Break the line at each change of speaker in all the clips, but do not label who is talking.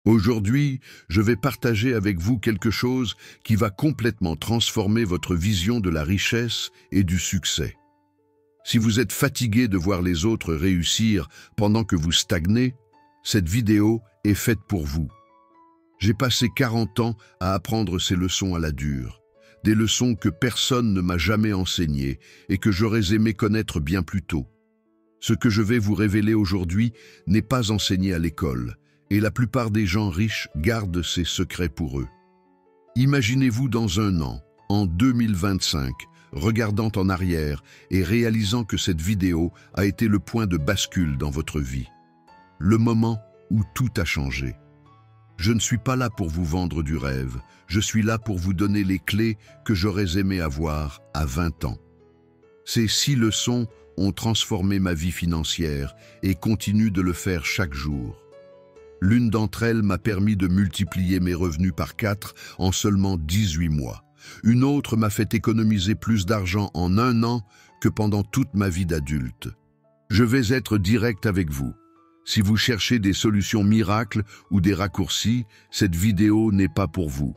Aujourd'hui, je vais partager avec vous quelque chose qui va complètement transformer votre vision de la richesse et du succès. Si vous êtes fatigué de voir les autres réussir pendant que vous stagnez, cette vidéo est faite pour vous. J'ai passé 40 ans à apprendre ces leçons à la dure, des leçons que personne ne m'a jamais enseignées et que j'aurais aimé connaître bien plus tôt. Ce que je vais vous révéler aujourd'hui n'est pas enseigné à l'école, et la plupart des gens riches gardent ces secrets pour eux. Imaginez-vous dans un an, en 2025, regardant en arrière et réalisant que cette vidéo a été le point de bascule dans votre vie. Le moment où tout a changé. Je ne suis pas là pour vous vendre du rêve, je suis là pour vous donner les clés que j'aurais aimé avoir à 20 ans. Ces 6 leçons ont transformé ma vie financière et continuent de le faire chaque jour. L'une d'entre elles m'a permis de multiplier mes revenus par 4 en seulement 18 mois. Une autre m'a fait économiser plus d'argent en un an que pendant toute ma vie d'adulte. Je vais être direct avec vous. Si vous cherchez des solutions miracles ou des raccourcis, cette vidéo n'est pas pour vous.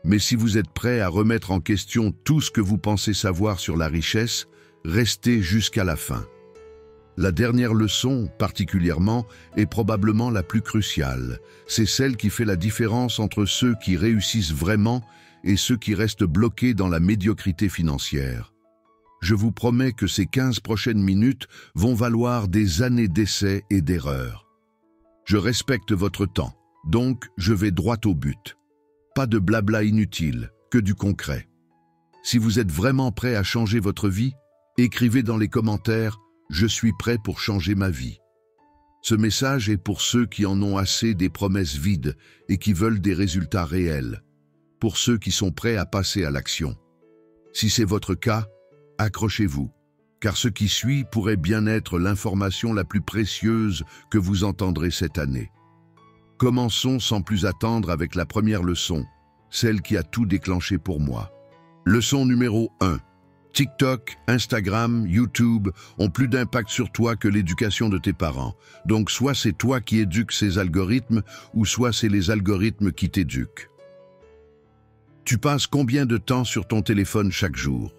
Mais si vous êtes prêt à remettre en question tout ce que vous pensez savoir sur la richesse, restez jusqu'à la fin. La dernière leçon, particulièrement, est probablement la plus cruciale. C'est celle qui fait la différence entre ceux qui réussissent vraiment et ceux qui restent bloqués dans la médiocrité financière. Je vous promets que ces 15 prochaines minutes vont valoir des années d'essais et d'erreurs. Je respecte votre temps, donc je vais droit au but. Pas de blabla inutile, que du concret. Si vous êtes vraiment prêt à changer votre vie, écrivez dans les commentaires « Je suis prêt pour changer ma vie ». Ce message est pour ceux qui en ont assez des promesses vides et qui veulent des résultats réels. Pour ceux qui sont prêts à passer à l'action. Si c'est votre cas, accrochez-vous, car ce qui suit pourrait bien être l'information la plus précieuse que vous entendrez cette année. Commençons sans plus attendre avec la première leçon, celle qui a tout déclenché pour moi. Leçon numéro 1. TikTok, Instagram, YouTube ont plus d'impact sur toi que l'éducation de tes parents. Donc soit c'est toi qui éduques ces algorithmes, ou soit c'est les algorithmes qui t'éduquent. Tu passes combien de temps sur ton téléphone chaque jour?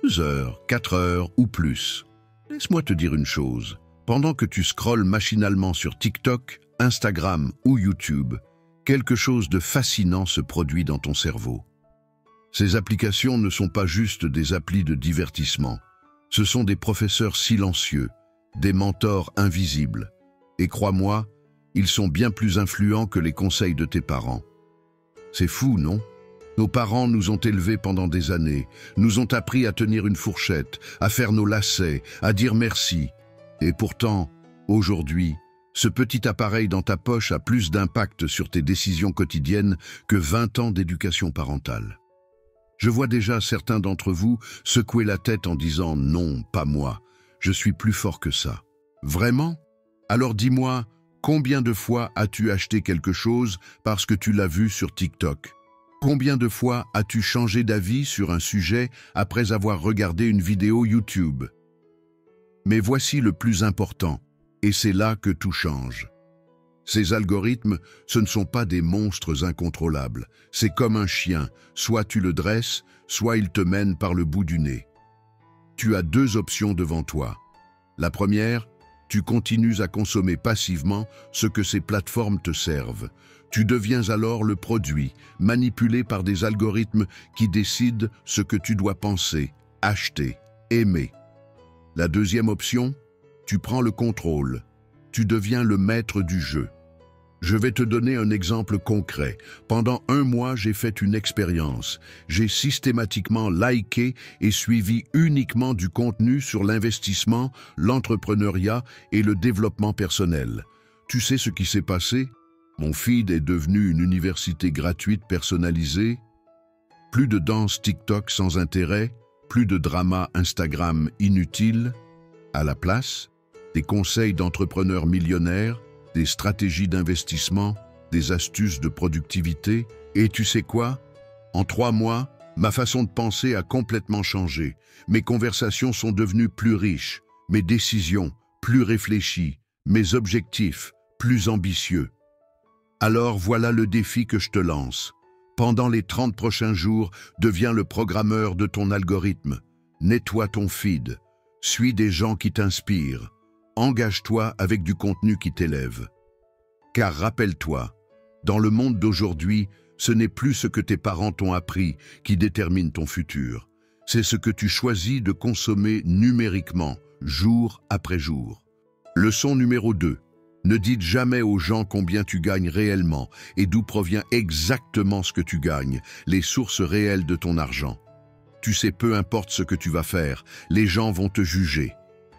2 heures, 4 heures ou plus. Laisse-moi te dire une chose. Pendant que tu scrolles machinalement sur TikTok, Instagram ou YouTube, quelque chose de fascinant se produit dans ton cerveau. Ces applications ne sont pas juste des applis de divertissement. Ce sont des professeurs silencieux, des mentors invisibles. Et crois-moi, ils sont bien plus influents que les conseils de tes parents. C'est fou, non? Nos parents nous ont élevés pendant des années, nous ont appris à tenir une fourchette, à faire nos lacets, à dire merci. Et pourtant, aujourd'hui, ce petit appareil dans ta poche a plus d'impact sur tes décisions quotidiennes que 20 ans d'éducation parentale. Je vois déjà certains d'entre vous secouer la tête en disant « Non, pas moi, je suis plus fort que ça ». Vraiment? Alors dis-moi, combien de fois as-tu acheté quelque chose parce que tu l'as vu sur TikTok? Combien de fois as-tu changé d'avis sur un sujet après avoir regardé une vidéo YouTube? Mais voici le plus important, et c'est là que tout change. Ces algorithmes, ce ne sont pas des monstres incontrôlables. C'est comme un chien, soit tu le dresses, soit il te mène par le bout du nez. Tu as 2 options devant toi. La première, tu continues à consommer passivement ce que ces plateformes te servent. Tu deviens alors le produit, manipulé par des algorithmes qui décident ce que tu dois penser, acheter, aimer. La deuxième option, tu prends le contrôle. Tu deviens le maître du jeu. Je vais te donner un exemple concret. Pendant 1 mois, j'ai fait une expérience. J'ai systématiquement liké et suivi uniquement du contenu sur l'investissement, l'entrepreneuriat et le développement personnel. Tu sais ce qui s'est passé? Mon feed est devenu une université gratuite personnalisée. Plus de danse TikTok sans intérêt, plus de drama Instagram inutile. À la place, des conseils d'entrepreneurs millionnaires, des stratégies d'investissement, des astuces de productivité. Et tu sais quoi? En 3 mois, ma façon de penser a complètement changé. Mes conversations sont devenues plus riches, mes décisions plus réfléchies, mes objectifs plus ambitieux. Alors voilà le défi que je te lance. Pendant les 30 prochains jours, deviens le programmeur de ton algorithme. Nettoie ton feed. Suis des gens qui t'inspirent. Engage-toi avec du contenu qui t'élève. Car rappelle-toi, dans le monde d'aujourd'hui, ce n'est plus ce que tes parents t'ont appris qui détermine ton futur. C'est ce que tu choisis de consommer numériquement, jour après jour. Leçon numéro 2. Ne dites jamais aux gens combien tu gagnes réellement et d'où provient exactement ce que tu gagnes, les sources réelles de ton argent. Tu sais, peu importe ce que tu vas faire, les gens vont te juger.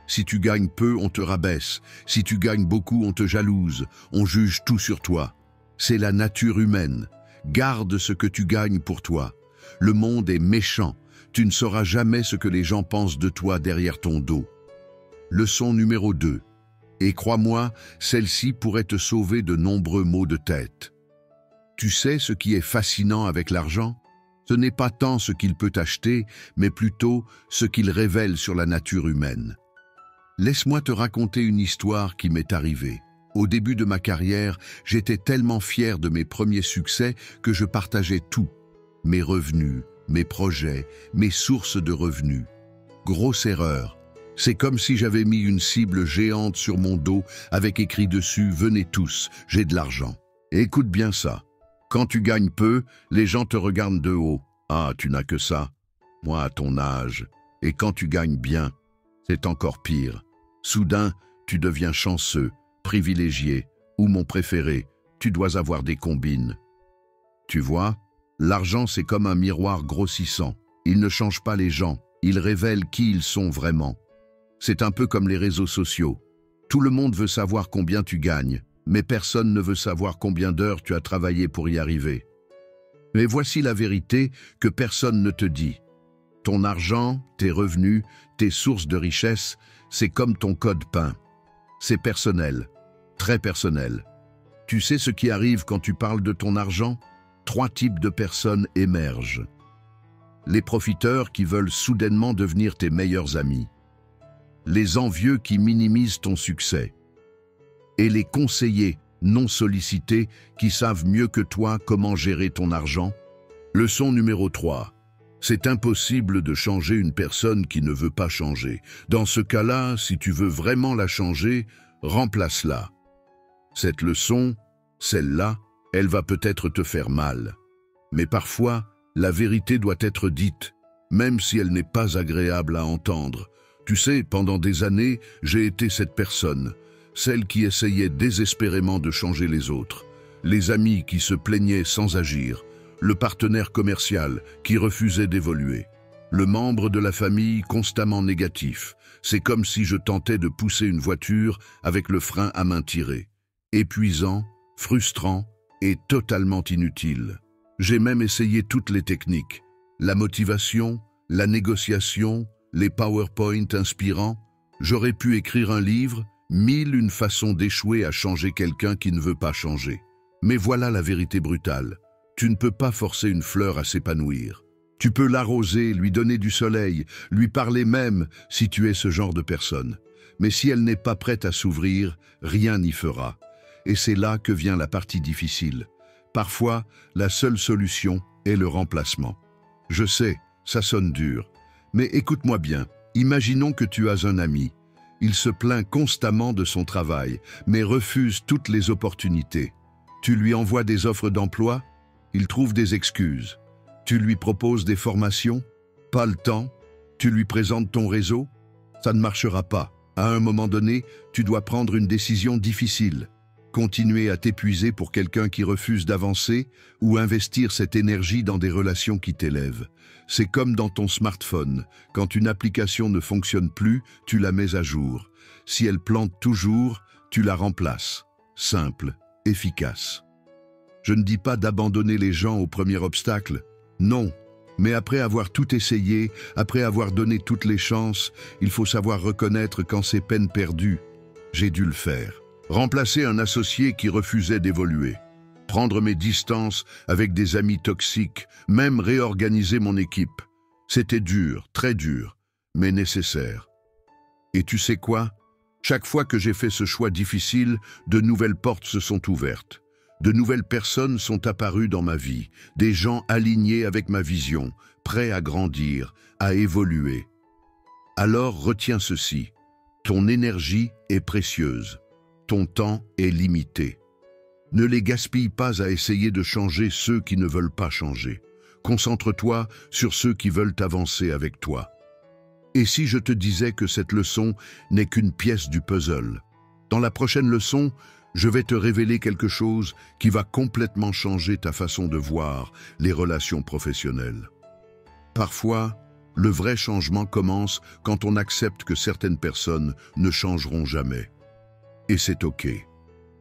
Si tu gagnes peu, on te rabaisse. Si tu gagnes beaucoup, on te jalouse. On juge tout sur toi. C'est la nature humaine. Garde ce que tu gagnes pour toi. Le monde est méchant. Tu ne sauras jamais ce que les gens pensent de toi derrière ton dos. Leçon numéro 2. Et crois-moi, celle-ci pourrait te sauver de nombreux maux de tête. Tu sais ce qui est fascinant avec l'argent? Ce n'est pas tant ce qu'il peut acheter, mais plutôt ce qu'il révèle sur la nature humaine. Laisse-moi te raconter une histoire qui m'est arrivée. Au début de ma carrière, j'étais tellement fier de mes premiers succès que je partageais tout. Mes revenus, mes projets, mes sources de revenus. Grosse erreur. C'est comme si j'avais mis une cible géante sur mon dos avec écrit dessus « Venez tous, j'ai de l'argent ». Écoute bien ça. Quand tu gagnes peu, les gens te regardent de haut. « Ah, tu n'as que ça. Moi, à ton âge. » Et quand tu gagnes bien, c'est encore pire. Soudain, tu deviens chanceux, privilégié, ou mon préféré, tu dois avoir des combines. Tu vois, l'argent c'est comme un miroir grossissant. Il ne change pas les gens, il révèle qui ils sont vraiment. C'est un peu comme les réseaux sociaux. Tout le monde veut savoir combien tu gagnes, mais personne ne veut savoir combien d'heures tu as travaillé pour y arriver. Mais voici la vérité que personne ne te dit. Ton argent, tes revenus, tes sources de richesse, c'est comme ton code PIN. C'est personnel, très personnel. Tu sais ce qui arrive quand tu parles de ton argent? 3 types de personnes émergent. Les profiteurs qui veulent soudainement devenir tes meilleurs amis. Les envieux qui minimisent ton succès. Et les conseillers non sollicités qui savent mieux que toi comment gérer ton argent. Leçon numéro 3. C'est impossible de changer une personne qui ne veut pas changer. Dans ce cas-là, si tu veux vraiment la changer, remplace-la. Cette leçon, celle-là, elle va peut-être te faire mal. Mais parfois, la vérité doit être dite, même si elle n'est pas agréable à entendre. Tu sais, pendant des années, j'ai été cette personne, celle qui essayait désespérément de changer les autres, les amis qui se plaignaient sans agir, le partenaire commercial qui refusait d'évoluer, le membre de la famille constamment négatif. C'est comme si je tentais de pousser une voiture avec le frein à main tirée. Épuisant, frustrant et totalement inutile. J'ai même essayé toutes les techniques. La motivation, la négociation, les PowerPoint inspirants. J'aurais pu écrire un livre, 1001 façons d'échouer à changer quelqu'un qui ne veut pas changer. Mais voilà la vérité brutale. Tu ne peux pas forcer une fleur à s'épanouir. Tu peux l'arroser, lui donner du soleil, lui parler même si tu es ce genre de personne. Mais si elle n'est pas prête à s'ouvrir, rien n'y fera. Et c'est là que vient la partie difficile. Parfois, la seule solution est le remplacement. Je sais, ça sonne dur. Mais écoute-moi bien, imaginons que tu as un ami. Il se plaint constamment de son travail, mais refuse toutes les opportunités. Tu lui envoies des offres d'emploi, il trouve des excuses. Tu lui proposes des formations, pas le temps. Tu lui présentes ton réseau, ça ne marchera pas. À un moment donné, tu dois prendre une décision difficile. Continuer à t'épuiser pour quelqu'un qui refuse d'avancer ou investir cette énergie dans des relations qui t'élèvent. C'est comme dans ton smartphone. Quand une application ne fonctionne plus, tu la mets à jour. Si elle plante toujours, tu la remplaces. Simple, efficace. Je ne dis pas d'abandonner les gens au premier obstacle. Non. Mais après avoir tout essayé, après avoir donné toutes les chances, il faut savoir reconnaître quand c'est peine perdue. J'ai dû le faire. Remplacer un associé qui refusait d'évoluer. Prendre mes distances avec des amis toxiques, même réorganiser mon équipe. C'était dur, très dur, mais nécessaire. Et tu sais quoi? Chaque fois que j'ai fait ce choix difficile, de nouvelles portes se sont ouvertes. De nouvelles personnes sont apparues dans ma vie, des gens alignés avec ma vision, prêts à grandir, à évoluer. Alors retiens ceci, ton énergie est précieuse, ton temps est limité. Ne les gaspille pas à essayer de changer ceux qui ne veulent pas changer. Concentre-toi sur ceux qui veulent avancer avec toi. Et si je te disais que cette leçon n'est qu'une pièce du puzzle? Dans la prochaine leçon, je vais te révéler quelque chose qui va complètement changer ta façon de voir les relations professionnelles. Parfois, le vrai changement commence quand on accepte que certaines personnes ne changeront jamais. Et c'est OK.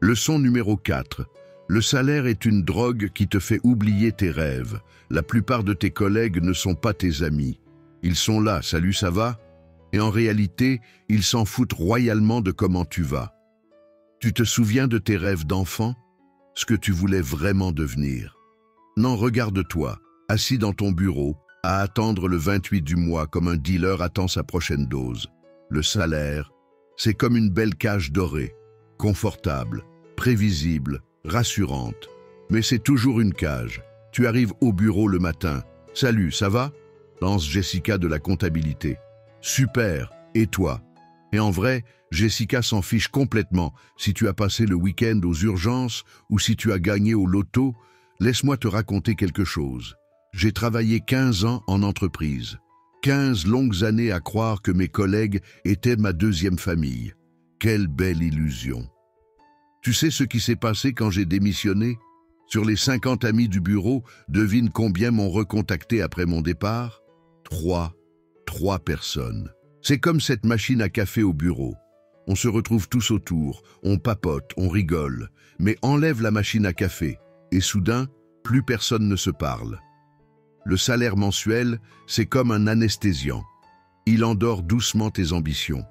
Leçon numéro 4. Le salaire est une drogue qui te fait oublier tes rêves. La plupart de tes collègues ne sont pas tes amis. Ils sont là, salut, ça va? Et en réalité, ils s'en foutent royalement de comment tu vas. Tu te souviens de tes rêves d'enfant? Ce que tu voulais vraiment devenir? Non, regarde-toi, assis dans ton bureau, à attendre le 28 du mois comme un dealer attend sa prochaine dose. Le salaire, c'est comme une belle cage dorée, confortable, prévisible, rassurante. Mais c'est toujours une cage. Tu arrives au bureau le matin. « Salut, ça va ?» lance Jessica de la comptabilité. « Super, et toi ?» Et en vrai, Jessica s'en fiche complètement si tu as passé le week-end aux urgences ou si tu as gagné au loto. Laisse-moi te raconter quelque chose. J'ai travaillé 15 ans en entreprise. 15 longues années à croire que mes collègues étaient ma deuxième famille. Quelle belle illusion. Tu sais ce qui s'est passé quand j'ai démissionné? Sur les 50 amis du bureau, devine combien m'ont recontacté après mon départ? 3 personnes. C'est comme cette machine à café au bureau. On se retrouve tous autour, on papote, on rigole, mais enlève la machine à café, et soudain, plus personne ne se parle. Le salaire mensuel, c'est comme un anesthésiant. Il endort doucement tes ambitions.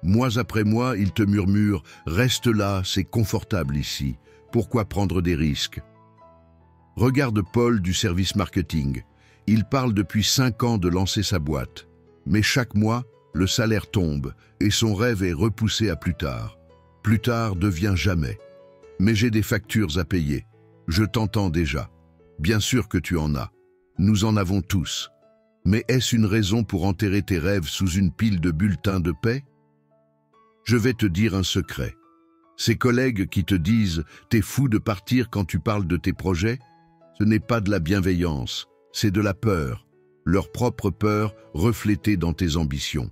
Mois après mois, il te murmure « Reste là, c'est confortable ici. Pourquoi prendre des risques ?» Regarde Paul du service marketing. Il parle depuis 5 ans de lancer sa boîte. Mais chaque mois, le salaire tombe et son rêve est repoussé à plus tard. Plus tard devient jamais. Mais j'ai des factures à payer. Je t'entends déjà. Bien sûr que tu en as. Nous en avons tous. Mais est-ce une raison pour enterrer tes rêves sous une pile de bulletins de paie? Je vais te dire un secret. Ces collègues qui te disent « T'es fou de partir quand tu parles de tes projets », ce n'est pas de la bienveillance, c'est de la peur. Leur propre peur reflétée dans tes ambitions.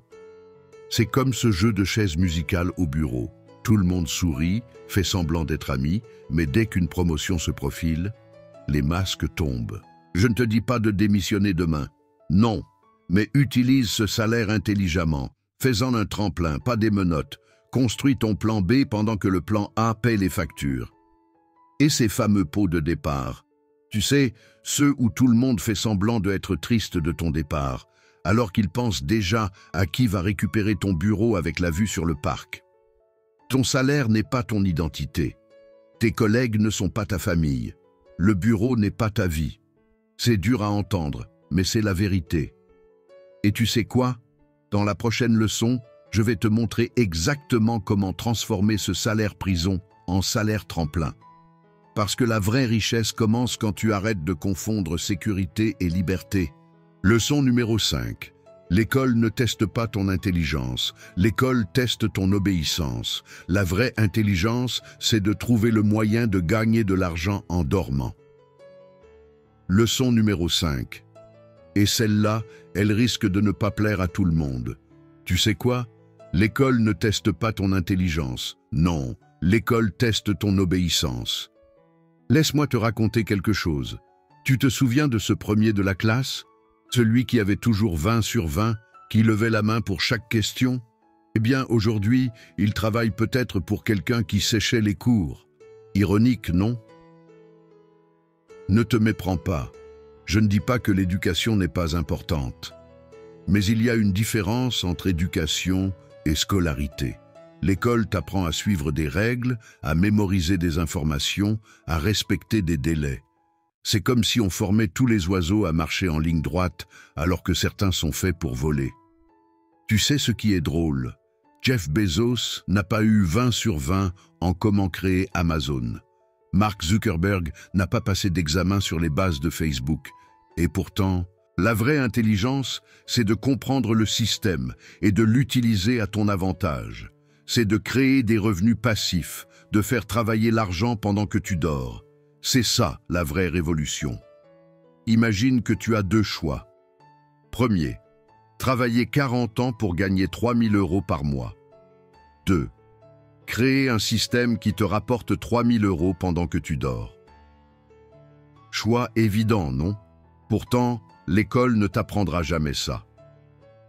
C'est comme ce jeu de chaises musicales au bureau. Tout le monde sourit, fait semblant d'être amis, mais dès qu'une promotion se profile, les masques tombent. Je ne te dis pas de démissionner demain. Non, mais utilise ce salaire intelligemment. Fais-en un tremplin, pas des menottes. Construis ton plan B pendant que le plan A paie les factures. Et ces fameux pots de départ. Tu sais, ceux où tout le monde fait semblant d'être triste de ton départ, alors qu'ils pensent déjà à qui va récupérer ton bureau avec la vue sur le parc. Ton salaire n'est pas ton identité. Tes collègues ne sont pas ta famille. Le bureau n'est pas ta vie. C'est dur à entendre, mais c'est la vérité. Et tu sais quoi? Dans la prochaine leçon, je vais te montrer exactement comment transformer ce salaire prison en salaire tremplin. Parce que la vraie richesse commence quand tu arrêtes de confondre sécurité et liberté. Leçon numéro 5. L'école ne teste pas ton intelligence, l'école teste ton obéissance. La vraie intelligence, c'est de trouver le moyen de gagner de l'argent en dormant. Leçon numéro 5. Et celle-là, elle risque de ne pas plaire à tout le monde. Tu sais quoi? L'école ne teste pas ton intelligence. Non, l'école teste ton obéissance. Laisse-moi te raconter quelque chose. Tu te souviens de ce premier de la classe? Celui qui avait toujours 20 sur 20, qui levait la main pour chaque question? Eh bien, aujourd'hui, il travaille peut-être pour quelqu'un qui séchait les cours. Ironique, non? Ne te méprends pas. Je ne dis pas que l'éducation n'est pas importante. Mais il y a une différence entre éducation et scolarité. L'école t'apprend à suivre des règles, à mémoriser des informations, à respecter des délais. C'est comme si on formait tous les oiseaux à marcher en ligne droite, alors que certains sont faits pour voler. Tu sais ce qui est drôle? Jeff Bezos n'a pas eu 20 sur 20 en comment créer Amazon. Mark Zuckerberg n'a pas passé d'examen sur les bases de Facebook. Et pourtant, la vraie intelligence, c'est de comprendre le système et de l'utiliser à ton avantage. C'est de créer des revenus passifs, de faire travailler l'argent pendant que tu dors. C'est ça, la vraie révolution. Imagine que tu as deux choix. Premier, travailler 40 ans pour gagner 3 000 € par mois. 2. Créer un système qui te rapporte 3 000 € pendant que tu dors. Choix évident, non? Pourtant, l'école ne t'apprendra jamais ça.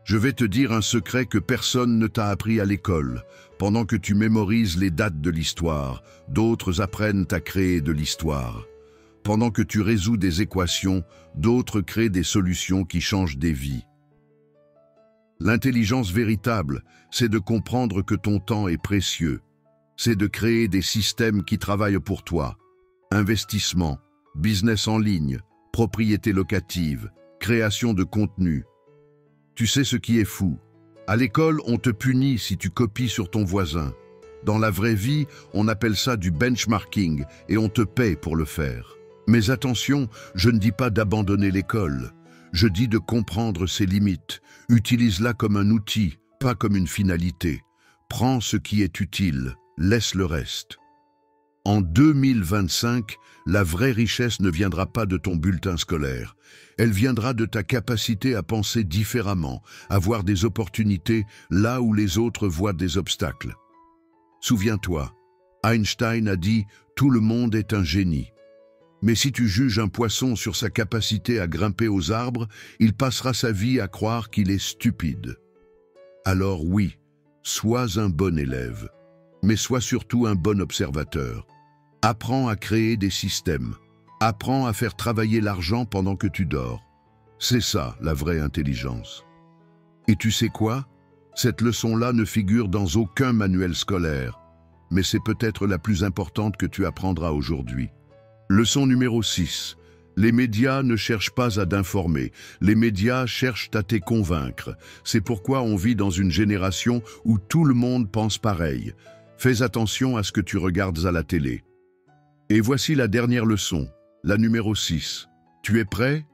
Je vais te dire un secret que personne ne t'a appris à l'école. Pendant que tu mémorises les dates de l'histoire, d'autres apprennent à créer de l'histoire. Pendant que tu résous des équations, d'autres créent des solutions qui changent des vies. L'intelligence véritable, c'est de comprendre que ton temps est précieux. C'est de créer des systèmes qui travaillent pour toi. Investissement, business en ligne, propriété locative, création de contenu. Tu sais ce qui est fou? À l'école, on te punit si tu copies sur ton voisin. Dans la vraie vie, on appelle ça du benchmarking et on te paie pour le faire. Mais attention, je ne dis pas d'abandonner l'école. Je dis de comprendre ses limites. Utilise-la comme un outil, pas comme une finalité. Prends ce qui est utile, laisse le reste. En 2025, la vraie richesse ne viendra pas de ton bulletin scolaire. Elle viendra de ta capacité à penser différemment, à voir des opportunités là où les autres voient des obstacles. Souviens-toi, Einstein a dit « Tout le monde est un génie ». Mais si tu juges un poisson sur sa capacité à grimper aux arbres, il passera sa vie à croire qu'il est stupide. Alors oui, sois un bon élève, mais sois surtout un bon observateur. Apprends à créer des systèmes. Apprends à faire travailler l'argent pendant que tu dors. C'est ça, la vraie intelligence. Et tu sais quoi? Cette leçon-là ne figure dans aucun manuel scolaire, mais c'est peut-être la plus importante que tu apprendras aujourd'hui. Leçon numéro 6. Les médias ne cherchent pas à t'informer. Les médias cherchent à te convaincre. C'est pourquoi on vit dans une génération où tout le monde pense pareil. Fais attention à ce que tu regardes à la télé. Et voici la dernière leçon, la numéro 6. Tu es prêt?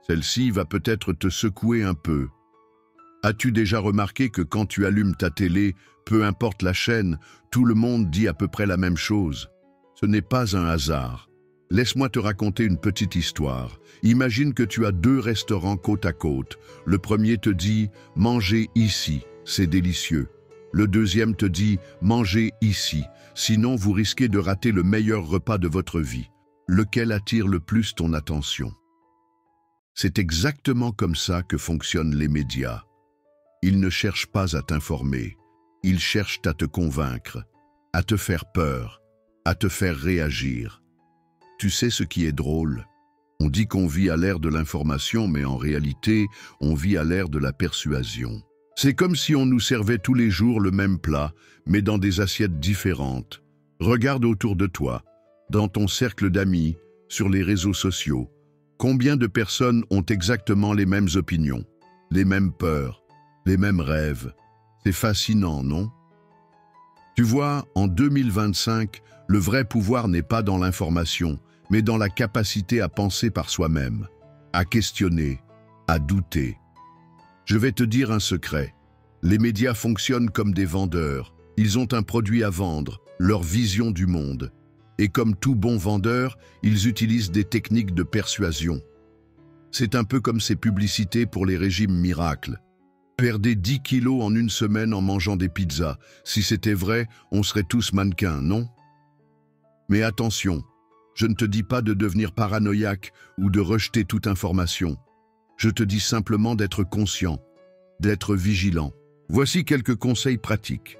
Celle-ci va peut-être te secouer un peu. As-tu déjà remarqué que quand tu allumes ta télé, peu importe la chaîne, tout le monde dit à peu près la même chose? Ce n'est pas un hasard. Laisse-moi te raconter une petite histoire. Imagine que tu as deux restaurants côte à côte. Le premier te dit « Mangez ici, c'est délicieux ». Le deuxième te dit « Mangez ici, sinon vous risquez de rater le meilleur repas de votre vie ». Lequel attire le plus ton attention? C'est exactement comme ça que fonctionnent les médias. Ils ne cherchent pas à t'informer. Ils cherchent à te convaincre, à te faire peur, à te faire réagir. Tu sais ce qui est drôle? On dit qu'on vit à l'ère de l'information, mais en réalité, on vit à l'ère de la persuasion. C'est comme si on nous servait tous les jours le même plat, mais dans des assiettes différentes. Regarde autour de toi, dans ton cercle d'amis, sur les réseaux sociaux. Combien de personnes ont exactement les mêmes opinions, les mêmes peurs, les mêmes rêves? C'est fascinant, non? Tu vois, en 2025, le vrai pouvoir n'est pas dans l'information, mais dans la capacité à penser par soi-même, à questionner, à douter. Je vais te dire un secret. Les médias fonctionnent comme des vendeurs. Ils ont un produit à vendre, leur vision du monde. Et comme tout bon vendeur, ils utilisent des techniques de persuasion. C'est un peu comme ces publicités pour les régimes miracles. Perdez 10 kilos en une semaine en mangeant des pizzas. Si c'était vrai, on serait tous mannequins, non? Mais attention, je ne te dis pas de devenir paranoïaque ou de rejeter toute information. Je te dis simplement d'être conscient, d'être vigilant. Voici quelques conseils pratiques.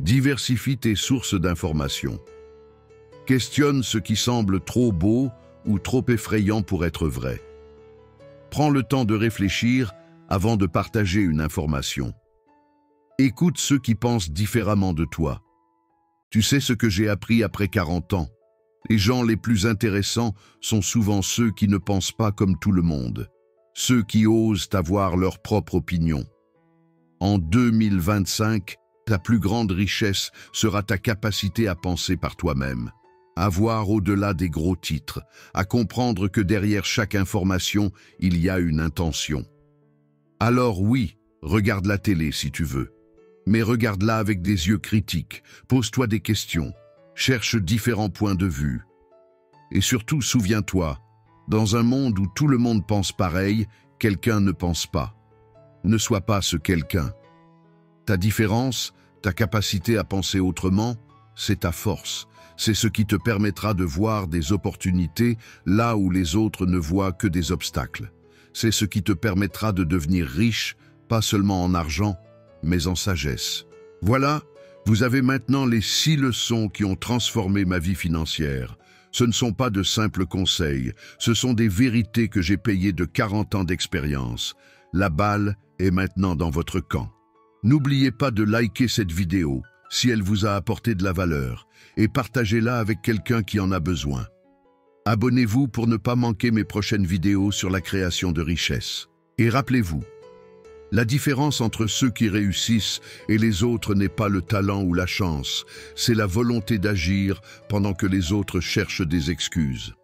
Diversifie tes sources d'informations. Questionne ce qui semble trop beau ou trop effrayant pour être vrai. Prends le temps de réfléchir avant de partager une information. Écoute ceux qui pensent différemment de toi. Tu sais ce que j'ai appris après 40 ans? Les gens les plus intéressants sont souvent ceux qui ne pensent pas comme tout le monde, ceux qui osent avoir leur propre opinion. En 2025, ta plus grande richesse sera ta capacité à penser par toi-même. à voir au-delà des gros titres, à comprendre que derrière chaque information, il y a une intention. Alors oui, regarde la télé si tu veux, mais regarde-la avec des yeux critiques, pose-toi des questions, cherche différents points de vue. Et surtout, souviens-toi, dans un monde où tout le monde pense pareil, quelqu'un ne pense pas. Ne sois pas ce quelqu'un. Ta différence, ta capacité à penser autrement, c'est ta force. C'est ce qui te permettra de voir des opportunités là où les autres ne voient que des obstacles. C'est ce qui te permettra de devenir riche, pas seulement en argent, mais en sagesse. Voilà, vous avez maintenant les 6 leçons qui ont transformé ma vie financière. Ce ne sont pas de simples conseils, ce sont des vérités que j'ai payées de 40 ans d'expérience. La balle est maintenant dans votre camp. N'oubliez pas de liker cette vidéo si elle vous a apporté de la valeur et partagez-la avec quelqu'un qui en a besoin. Abonnez-vous pour ne pas manquer mes prochaines vidéos sur la création de richesses. Et rappelez-vous, la différence entre ceux qui réussissent et les autres n'est pas le talent ou la chance, c'est la volonté d'agir pendant que les autres cherchent des excuses.